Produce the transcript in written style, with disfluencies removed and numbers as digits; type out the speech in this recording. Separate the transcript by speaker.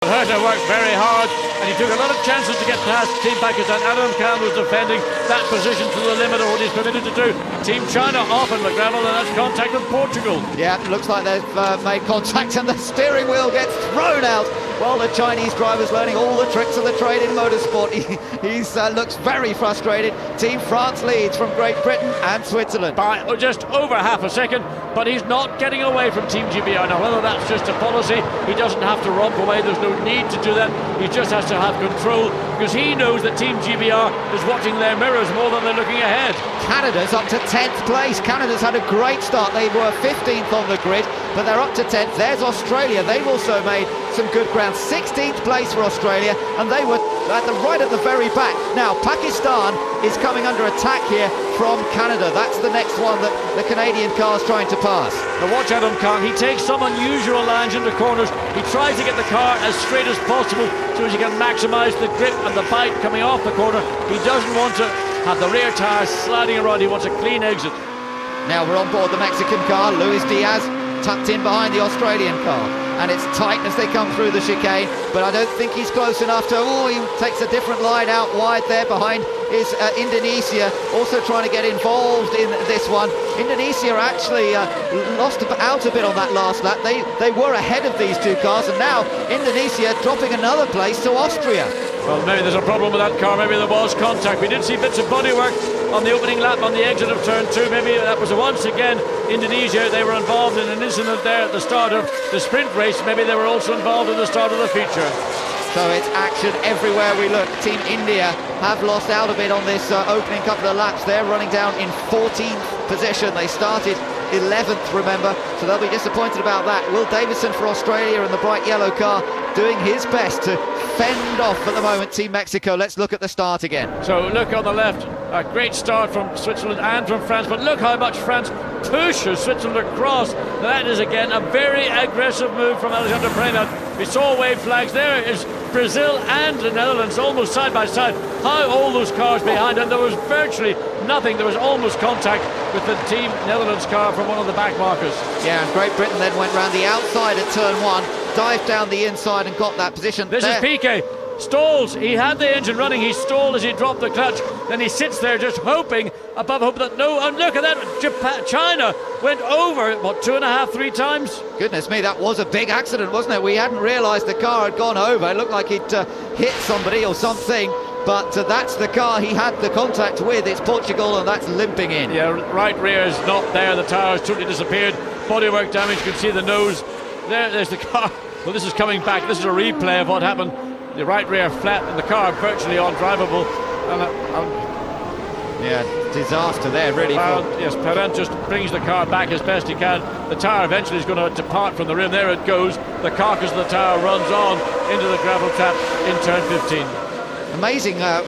Speaker 1: Herta worked very hard and he took a lot of chances to get past Team Pakistan. Adam Khan was defending that position to the limit of what he's permitted to do. Team China off on the gravel, and that's contact with Portugal.
Speaker 2: Yeah, it looks like they've made contact and the steering wheel gets thrown out while the Chinese driver's learning all the tricks of the trade in motorsport. He looks very frustrated. Team France leads from Great Britain and Switzerland
Speaker 1: by just over half a second, but he's not getting away from Team GBR. Now, whether that's just a policy, he doesn't have to romp away. There's no need to do that. He just has to have control, because he knows that Team GBR is watching their mirrors more than they're looking ahead.
Speaker 2: Canada's up to 10th place. Canada's had a great start. They were 15th on the grid, but they're up to 10th. There's Australia. They've also made some good ground. 16th place for Australia, and they were right at the very back. Now, Pakistan is coming under attack here from Canada. That's the next one that the Canadian car's trying to pass.
Speaker 1: Now watch Adam Khan. He takes some unusual lines into corners. He tries to get the car as straight as possible so as he can maximise the grip and the bite coming off the corner. He doesn't want to have the rear tyres sliding around. He wants a clean exit.
Speaker 2: Now we're on board the Mexican car. Luis Diaz tucked in behind the Australian car, and it's tight as they come through the chicane, but I don't think he's close enough to... Oh, he takes a different line out wide there. Behind is Indonesia, also trying to get involved in this one. Indonesia actually lost out a bit on that last lap. They were ahead of these two cars, and now Indonesia dropping another place to Austria.
Speaker 1: Well, maybe there's a problem with that car. Maybe there was contact. We did see bits of bodywork on the opening lap on the exit of turn 2. Maybe that was once again Indonesia. They were involved in an incident there at the start of the sprint race. Maybe they were also involved in the start of the feature.
Speaker 2: So it's action everywhere we look. Team India have lost out a bit on this opening couple of laps. They're running down in 14th position. They started 11th, remember, so they'll be disappointed about that. Will Davison for Australia in the bright yellow car doing his best to fend off at the moment Team Mexico. Let's look at the start again.
Speaker 1: So look on the left, a great start from Switzerland and from France, but look how much France pushes Switzerland across. That is again a very aggressive move from Alexander Premat. We saw wave flags. There is Brazil and the Netherlands almost side by side. How all those cars behind, and there was virtually nothing. There was almost contact with the Team Netherlands car from one of the back markers.
Speaker 2: Yeah, and Great Britain then went round the outside at turn 1, dived down the inside and got that position.
Speaker 1: This is Piquet. Stalls. He had the engine running. He stalled as he dropped the clutch. Then he sits there just hoping, above hope that no. And look at that. China went over, what, 2.5, 3 times?
Speaker 2: Goodness me, that was a big accident, wasn't it? We hadn't realised the car had gone over. It looked like he'd hit somebody or something. But that's the car he had the contact with. It's Portugal, and that's limping in.
Speaker 1: Yeah, right rear is not there. The tyre has totally disappeared. Bodywork damage. You can see the nose. There's the car. Well, this is coming back. This is a replay of what happened. The right rear flat and the car virtually undrivable.
Speaker 2: Yeah, disaster there, really.
Speaker 1: Yes, Perrin just brings the car back as best he can. The tyre eventually is going to depart from the rim. There it goes. The carcass of the tyre runs on into the gravel trap in turn 15.
Speaker 2: Amazing